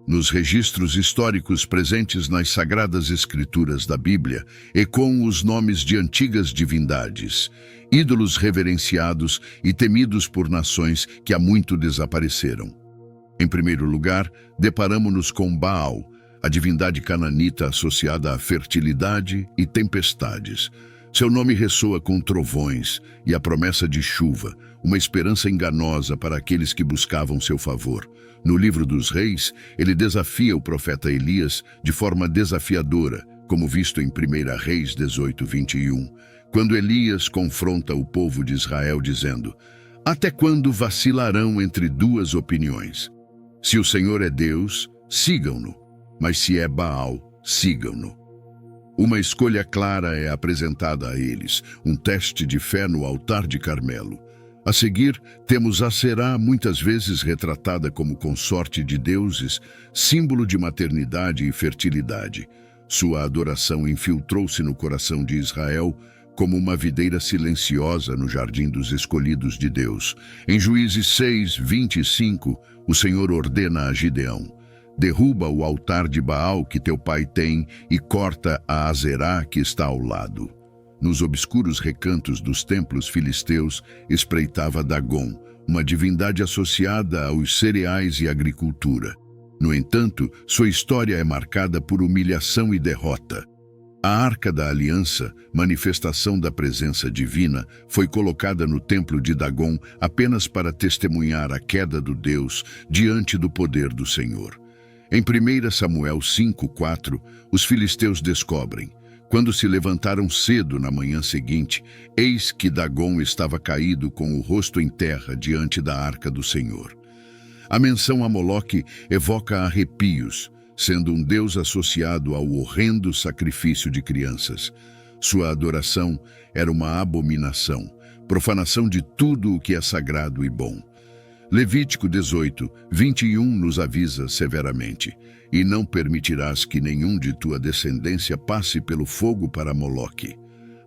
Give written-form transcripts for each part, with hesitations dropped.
Nos registros históricos presentes nas Sagradas Escrituras da Bíblia ecoam os nomes de antigas divindades, ídolos reverenciados e temidos por nações que há muito desapareceram. Em primeiro lugar, deparamo-nos com Baal, a divindade cananita associada à fertilidade e tempestades. Seu nome ressoa com trovões e a promessa de chuva, uma esperança enganosa para aqueles que buscavam seu favor. No livro dos Reis, ele desafia o profeta Elias de forma desafiadora, como visto em 1 Reis 18:21, quando Elias confronta o povo de Israel dizendo: "Até quando vacilarão entre duas opiniões? Se o Senhor é Deus, sigam-no, mas se é Baal, sigam-no." Uma escolha clara é apresentada a eles, um teste de fé no altar de Carmelo. A seguir, temos Aserá, muitas vezes retratada como consorte de deuses, símbolo de maternidade e fertilidade. Sua adoração infiltrou-se no coração de Israel como uma videira silenciosa no jardim dos escolhidos de Deus. Em Juízes 6:25, o Senhor ordena a Gideão: "Derruba o altar de Baal que teu pai tem e corta a Aserá que está ao lado." Nos obscuros recantos dos templos filisteus espreitava Dagon, uma divindade associada aos cereais e agricultura. No entanto, sua história é marcada por humilhação e derrota. A Arca da Aliança, manifestação da presença divina, foi colocada no templo de Dagon apenas para testemunhar a queda do Deus diante do poder do Senhor. Em 1 Samuel 5:4, os filisteus descobrem: "Quando se levantaram cedo na manhã seguinte, eis que Dagon estava caído com o rosto em terra diante da arca do Senhor." A menção a Moloque evoca arrepios, sendo um deus associado ao horrendo sacrifício de crianças. Sua adoração era uma abominação, profanação de tudo o que é sagrado e bom. Levítico 18:21 nos avisa severamente: "E não permitirás que nenhum de tua descendência passe pelo fogo para Moloque."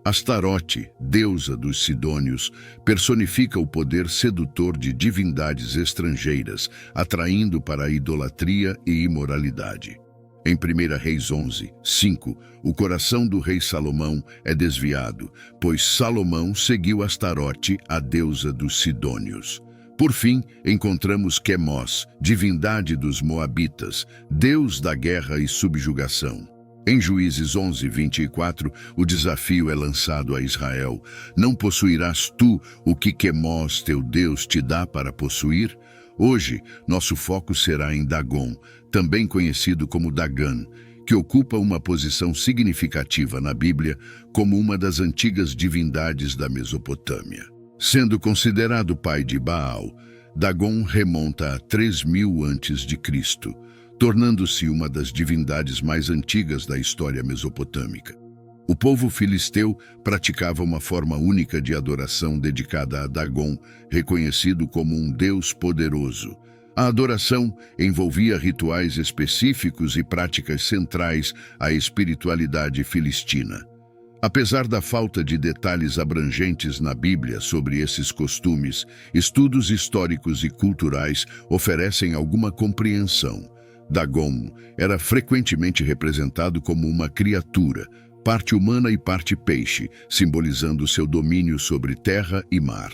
Astarote, deusa dos Sidônios, personifica o poder sedutor de divindades estrangeiras, atraindo para a idolatria e imoralidade. Em 1 Reis 11:5, o coração do rei Salomão é desviado, pois Salomão seguiu Astarote, a deusa dos Sidônios. Por fim, encontramos Quemós, divindade dos Moabitas, deus da guerra e subjugação. Em Juízes 11:24, o desafio é lançado a Israel: "Não possuirás tu o que Quemós, teu Deus, te dá para possuir?" Hoje, nosso foco será em Dagon, também conhecido como Dagan, que ocupa uma posição significativa na Bíblia como uma das antigas divindades da Mesopotâmia. Sendo considerado pai de Baal, Dagon remonta a 3000 a.C., tornando-se uma das divindades mais antigas da história mesopotâmica. O povo filisteu praticava uma forma única de adoração dedicada a Dagon, reconhecido como um deus poderoso. A adoração envolvia rituais específicos e práticas centrais à espiritualidade filistina. Apesar da falta de detalhes abrangentes na Bíblia sobre esses costumes, estudos históricos e culturais oferecem alguma compreensão. Dagon era frequentemente representado como uma criatura, parte humana e parte peixe, simbolizando seu domínio sobre terra e mar.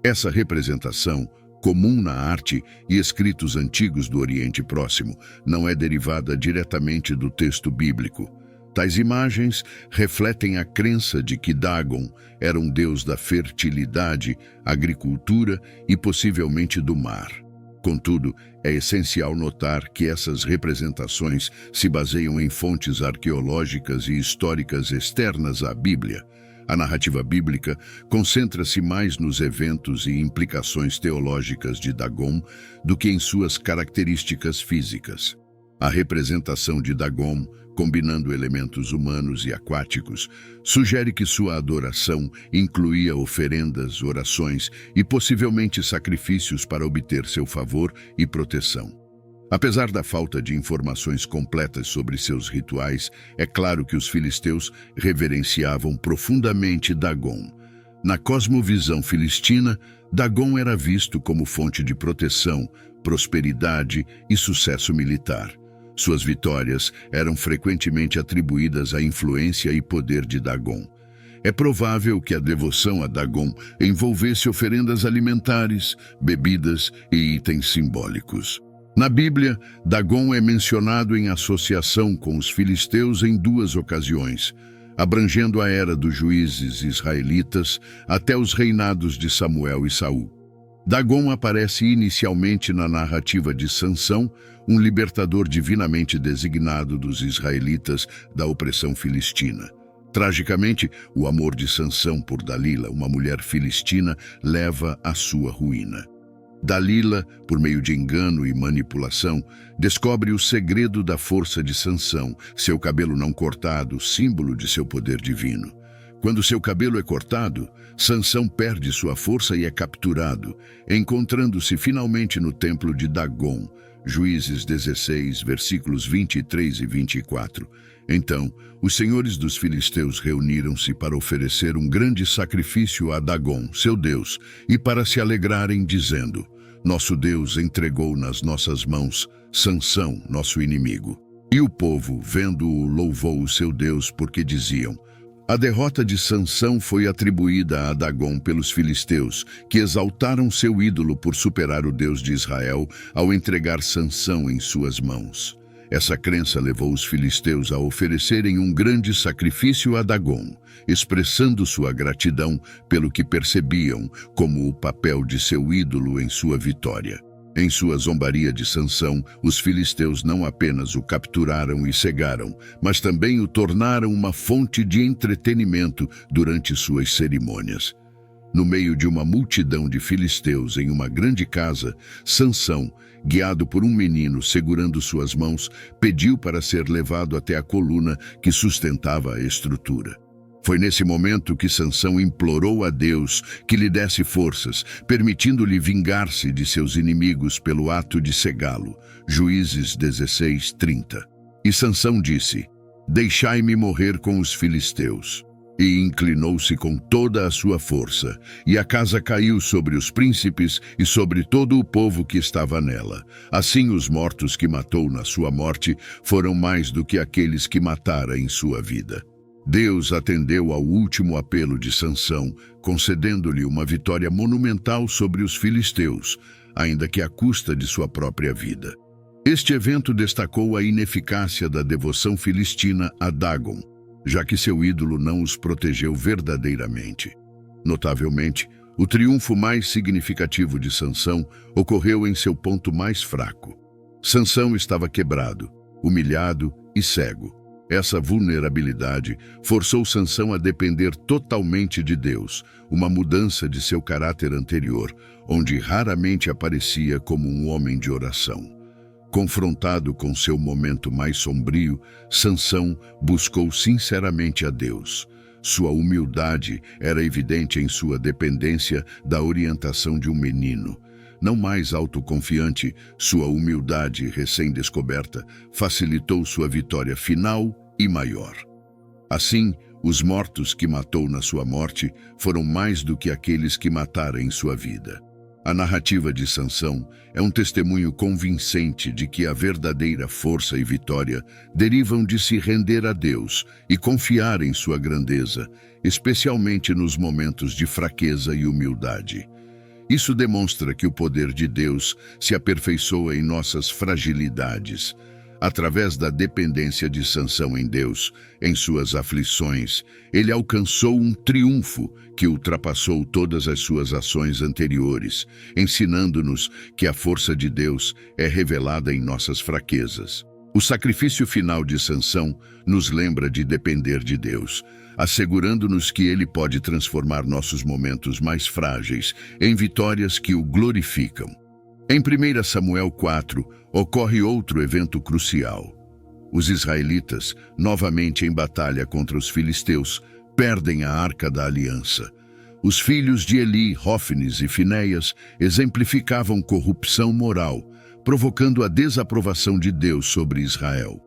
Essa representação, comum na arte e escritos antigos do Oriente Próximo, não é derivada diretamente do texto bíblico. Tais imagens refletem a crença de que Dagon era um deus da fertilidade, agricultura e possivelmente do mar. Contudo, é essencial notar que essas representações se baseiam em fontes arqueológicas e históricas externas à Bíblia. A narrativa bíblica concentra-se mais nos eventos e implicações teológicas de Dagon do que em suas características físicas. A representação de Dagon, combinando elementos humanos e aquáticos, sugere que sua adoração incluía oferendas, orações e possivelmente sacrifícios para obter seu favor e proteção. Apesar da falta de informações completas sobre seus rituais, é claro que os filisteus reverenciavam profundamente Dagon. Na cosmovisão filistina, Dagon era visto como fonte de proteção, prosperidade e sucesso militar. Suas vitórias eram frequentemente atribuídas à influência e poder de Dagon. É provável que a devoção a Dagon envolvesse oferendas alimentares, bebidas e itens simbólicos. Na Bíblia, Dagon é mencionado em associação com os filisteus em 2 ocasiões, abrangendo a era dos juízes israelitas até os reinados de Samuel e Saul. Dagon aparece inicialmente na narrativa de Sansão, um libertador divinamente designado dos israelitas da opressão filistina. Tragicamente, o amor de Sansão por Dalila, uma mulher filistina, leva à sua ruína. Dalila, por meio de engano e manipulação, descobre o segredo da força de Sansão, seu cabelo não cortado, símbolo de seu poder divino. Quando seu cabelo é cortado, Sansão perde sua força e é capturado, encontrando-se finalmente no templo de Dagon, Juízes 16, versículos 23 e 24. Então, os senhores dos filisteus reuniram-se para oferecer um grande sacrifício a Dagon, seu Deus, e para se alegrarem, dizendo: Nosso Deus entregou nas nossas mãos Sansão, nosso inimigo. E o povo, vendo-o, louvou o seu Deus, porque diziam: A derrota de Sansão foi atribuída a Dagon pelos filisteus, que exaltaram seu ídolo por superar o Deus de Israel ao entregar Sansão em suas mãos. Essa crença levou os filisteus a oferecerem um grande sacrifício a Dagon, expressando sua gratidão pelo que percebiam como o papel de seu ídolo em sua vitória. Em sua zombaria de Sansão, os filisteus não apenas o capturaram e cegaram, mas também o tornaram uma fonte de entretenimento durante suas cerimônias. No meio de uma multidão de filisteus em uma grande casa, Sansão, guiado por um menino segurando suas mãos, pediu para ser levado até a coluna que sustentava a estrutura. Foi nesse momento que Sansão implorou a Deus que lhe desse forças, permitindo-lhe vingar-se de seus inimigos pelo ato de cegá-lo. Juízes 16, 30. E Sansão disse: Deixai-me morrer com os filisteus. E inclinou-se com toda a sua força, e a casa caiu sobre os príncipes e sobre todo o povo que estava nela. Assim os mortos que matou na sua morte foram mais do que aqueles que matara em sua vida. Deus atendeu ao último apelo de Sansão, concedendo-lhe uma vitória monumental sobre os filisteus, ainda que à custa de sua própria vida. Este evento destacou a ineficácia da devoção filistina a Dagon, já que seu ídolo não os protegeu verdadeiramente. Notavelmente, o triunfo mais significativo de Sansão ocorreu em seu ponto mais fraco. Sansão estava quebrado, humilhado e cego. Essa vulnerabilidade forçou Sansão a depender totalmente de Deus, uma mudança de seu caráter anterior, onde raramente aparecia como um homem de oração. Confrontado com seu momento mais sombrio, Sansão buscou sinceramente a Deus. Sua humildade era evidente em sua dependência da orientação de um menino. Não mais autoconfiante, sua humildade recém-descoberta facilitou sua vitória final e maior. Assim, os mortos que matou na sua morte foram mais do que aqueles que matara em sua vida. A narrativa de Sansão é um testemunho convincente de que a verdadeira força e vitória derivam de se render a Deus e confiar em sua grandeza, especialmente nos momentos de fraqueza e humildade. Isso demonstra que o poder de Deus se aperfeiçoa em nossas fragilidades. Através da dependência de Sansão em Deus, em suas aflições, ele alcançou um triunfo que ultrapassou todas as suas ações anteriores, ensinando-nos que a força de Deus é revelada em nossas fraquezas. O sacrifício final de Sansão nos lembra de depender de Deus, assegurando-nos que Ele pode transformar nossos momentos mais frágeis em vitórias que o glorificam. Em 1 Samuel 4, ocorre outro evento crucial. Os israelitas, novamente em batalha contra os filisteus, perdem a Arca da Aliança. Os filhos de Eli, Hófnis e Finéias exemplificavam corrupção moral, provocando a desaprovação de Deus sobre Israel.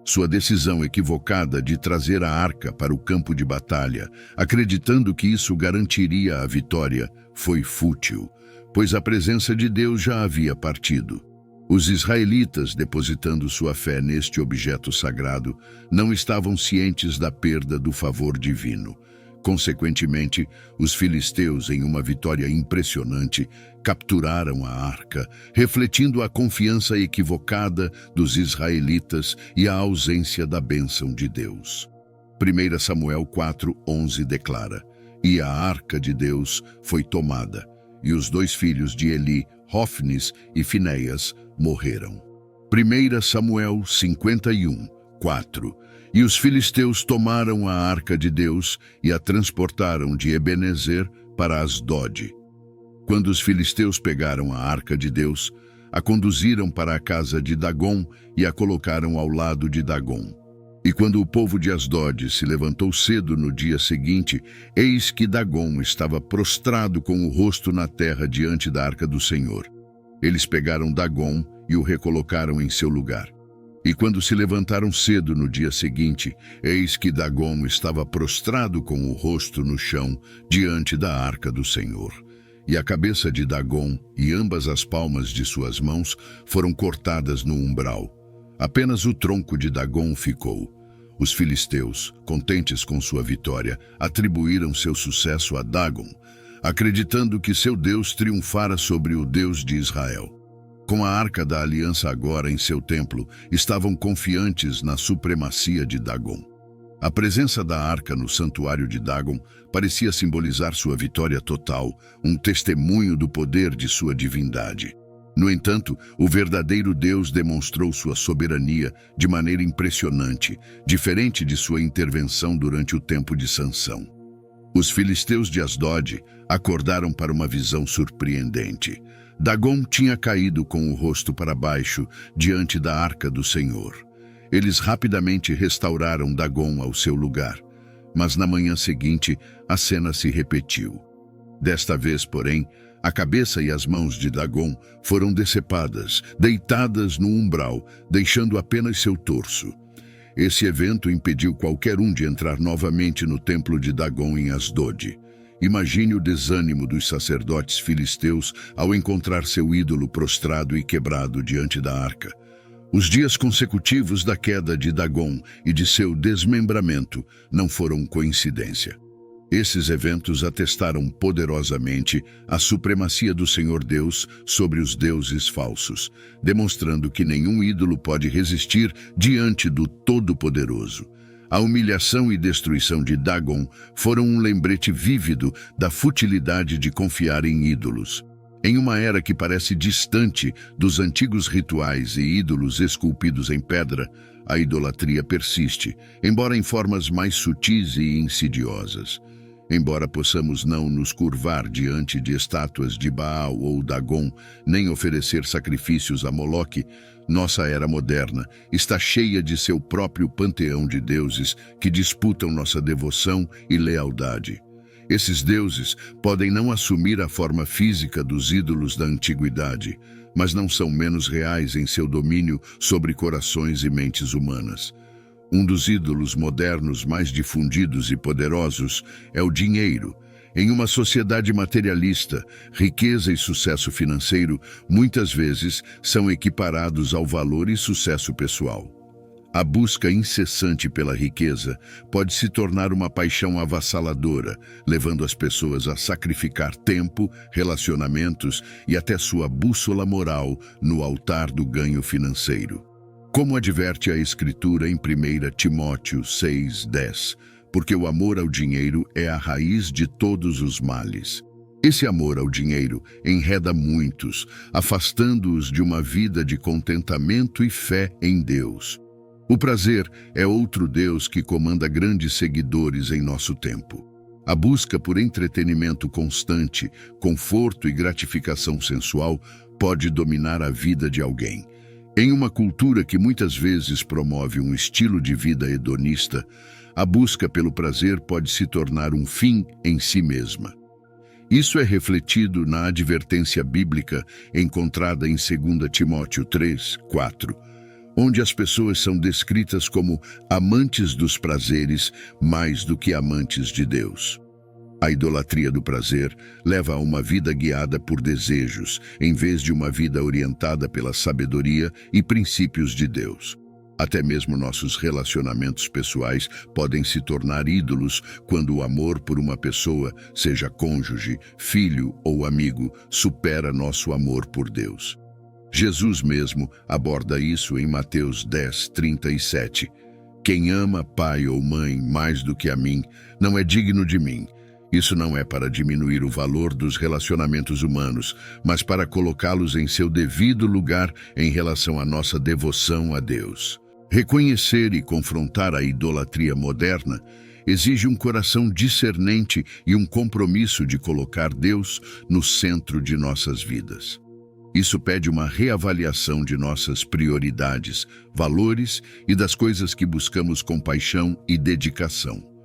Sua decisão equivocada de trazer a arca para o campo de batalha, acreditando que isso garantiria a vitória, foi fútil, pois a presença de Deus já havia partido. Os israelitas, depositando sua fé neste objeto sagrado, não estavam cientes da perda do favor divino. Consequentemente, os filisteus, em uma vitória impressionante, capturaram a arca, refletindo a confiança equivocada dos israelitas e a ausência da bênção de Deus. 1 Samuel 4:11 declara: "E a arca de Deus foi tomada, e os 2 filhos de Eli, Hofnis e Finéias, morreram." 1 Samuel 51:4. E os filisteus tomaram a arca de Deus e a transportaram de Ebenezer para Asdod. Quando os filisteus pegaram a arca de Deus, a conduziram para a casa de Dagom e a colocaram ao lado de Dagom. E quando o povo de Asdod se levantou cedo no dia seguinte, eis que Dagom estava prostrado com o rosto na terra diante da arca do Senhor. Eles pegaram Dagom e o recolocaram em seu lugar. E quando se levantaram cedo no dia seguinte, eis que Dagom estava prostrado com o rosto no chão diante da arca do Senhor. E a cabeça de Dagom e ambas as palmas de suas mãos foram cortadas no umbral. Apenas o tronco de Dagom ficou. Os filisteus, contentes com sua vitória, atribuíram seu sucesso a Dagom, acreditando que seu Deus triunfara sobre o Deus de Israel. Com a Arca da Aliança agora em seu templo, estavam confiantes na supremacia de Dagom. A presença da arca no santuário de Dagom parecia simbolizar sua vitória total, um testemunho do poder de sua divindade. No entanto, o verdadeiro Deus demonstrou sua soberania de maneira impressionante, diferente de sua intervenção durante o tempo de Sansão. Os filisteus de Asdod acordaram para uma visão surpreendente. Dagom tinha caído com o rosto para baixo diante da arca do Senhor. Eles rapidamente restauraram Dagom ao seu lugar, mas na manhã seguinte a cena se repetiu. Desta vez, porém, a cabeça e as mãos de Dagom foram decepadas, deitadas no umbral, deixando apenas seu torso. Esse evento impediu qualquer um de entrar novamente no templo de Dagom em Asdod. Imagine o desânimo dos sacerdotes filisteus ao encontrar seu ídolo prostrado e quebrado diante da arca. Os dias consecutivos da queda de Dagom e de seu desmembramento não foram coincidência. Esses eventos atestaram poderosamente a supremacia do Senhor Deus sobre os deuses falsos, demonstrando que nenhum ídolo pode resistir diante do Todo-Poderoso. A humilhação e destruição de Dagom foram um lembrete vívido da futilidade de confiar em ídolos. Em uma era que parece distante dos antigos rituais e ídolos esculpidos em pedra, a idolatria persiste, embora em formas mais sutis e insidiosas. Embora possamos não nos curvar diante de estátuas de Baal ou Dagom, nem oferecer sacrifícios a Moloque, nossa era moderna está cheia de seu próprio panteão de deuses que disputam nossa devoção e lealdade. Esses deuses podem não assumir a forma física dos ídolos da antiguidade, mas não são menos reais em seu domínio sobre corações e mentes humanas. Um dos ídolos modernos mais difundidos e poderosos é o dinheiro. Em uma sociedade materialista, riqueza e sucesso financeiro muitas vezes são equiparados ao valor e sucesso pessoal. A busca incessante pela riqueza pode se tornar uma paixão avassaladora, levando as pessoas a sacrificar tempo, relacionamentos e até sua bússola moral no altar do ganho financeiro. Como adverte a Escritura em 1 Timóteo 6:10, porque o amor ao dinheiro é a raiz de todos os males. Esse amor ao dinheiro enreda muitos, afastando-os de uma vida de contentamento e fé em Deus. O prazer é outro Deus que comanda grandes seguidores em nosso tempo. A busca por entretenimento constante, conforto e gratificação sensual pode dominar a vida de alguém. Em uma cultura que muitas vezes promove um estilo de vida hedonista, a busca pelo prazer pode se tornar um fim em si mesma. Isso é refletido na advertência bíblica encontrada em 2 Timóteo 3:4, onde as pessoas são descritas como amantes dos prazeres mais do que amantes de Deus. A idolatria do prazer leva a uma vida guiada por desejos, em vez de uma vida orientada pela sabedoria e princípios de Deus. Até mesmo nossos relacionamentos pessoais podem se tornar ídolos quando o amor por uma pessoa, seja cônjuge, filho ou amigo, supera nosso amor por Deus. Jesus mesmo aborda isso em Mateus 10:37. Quem ama pai ou mãe mais do que a mim, não é digno de mim. Isso não é para diminuir o valor dos relacionamentos humanos, mas para colocá-los em seu devido lugar em relação à nossa devoção a Deus. Reconhecer e confrontar a idolatria moderna exige um coração discernente e um compromisso de colocar Deus no centro de nossas vidas. Isso pede uma reavaliação de nossas prioridades, valores e das coisas que buscamos com paixão e dedicação.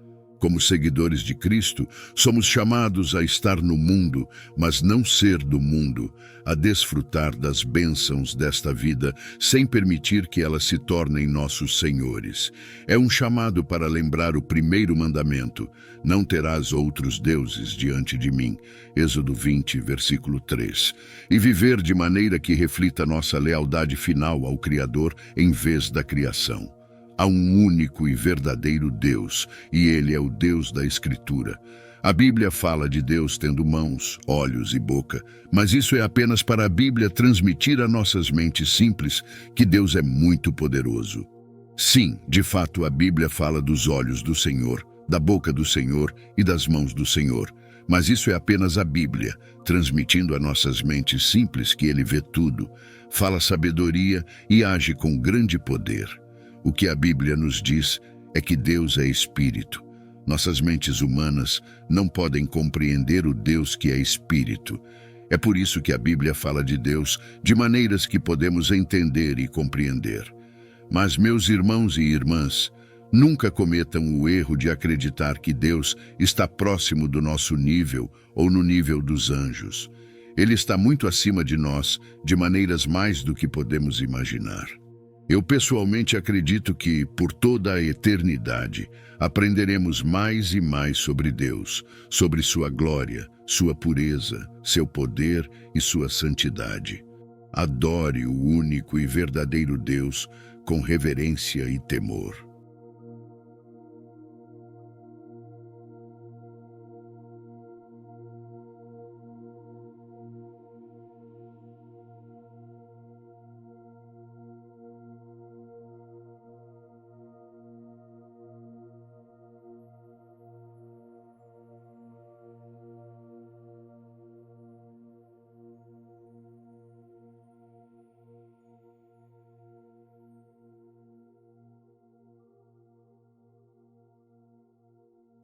Como seguidores de Cristo, somos chamados a estar no mundo, mas não ser do mundo, a desfrutar das bênçãos desta vida, sem permitir que elas se tornem nossos senhores. É um chamado para lembrar o primeiro mandamento: não terás outros deuses diante de mim. Êxodo 20, versículo 3. E viver de maneira que reflita nossa lealdade final ao Criador em vez da criação. Há um único e verdadeiro Deus, e Ele é o Deus da Escritura. A Bíblia fala de Deus tendo mãos, olhos e boca, mas isso é apenas para a Bíblia transmitir a nossas mentes simples que Deus é muito poderoso. Sim, de fato a Bíblia fala dos olhos do Senhor, da boca do Senhor e das mãos do Senhor, mas isso é apenas a Bíblia, transmitindo a nossas mentes simples que Ele vê tudo, fala sabedoria e age com grande poder. O que a Bíblia nos diz é que Deus é Espírito. Nossas mentes humanas não podem compreender o Deus que é Espírito. É por isso que a Bíblia fala de Deus de maneiras que podemos entender e compreender. Mas, meus irmãos e irmãs, nunca cometam o erro de acreditar que Deus está próximo do nosso nível ou no nível dos anjos. Ele está muito acima de nós, de maneiras mais do que podemos imaginar. Eu pessoalmente acredito que, por toda a eternidade, aprenderemos mais e mais sobre Deus, sobre sua glória, sua pureza, seu poder e sua santidade. Adore o único e verdadeiro Deus com reverência e temor.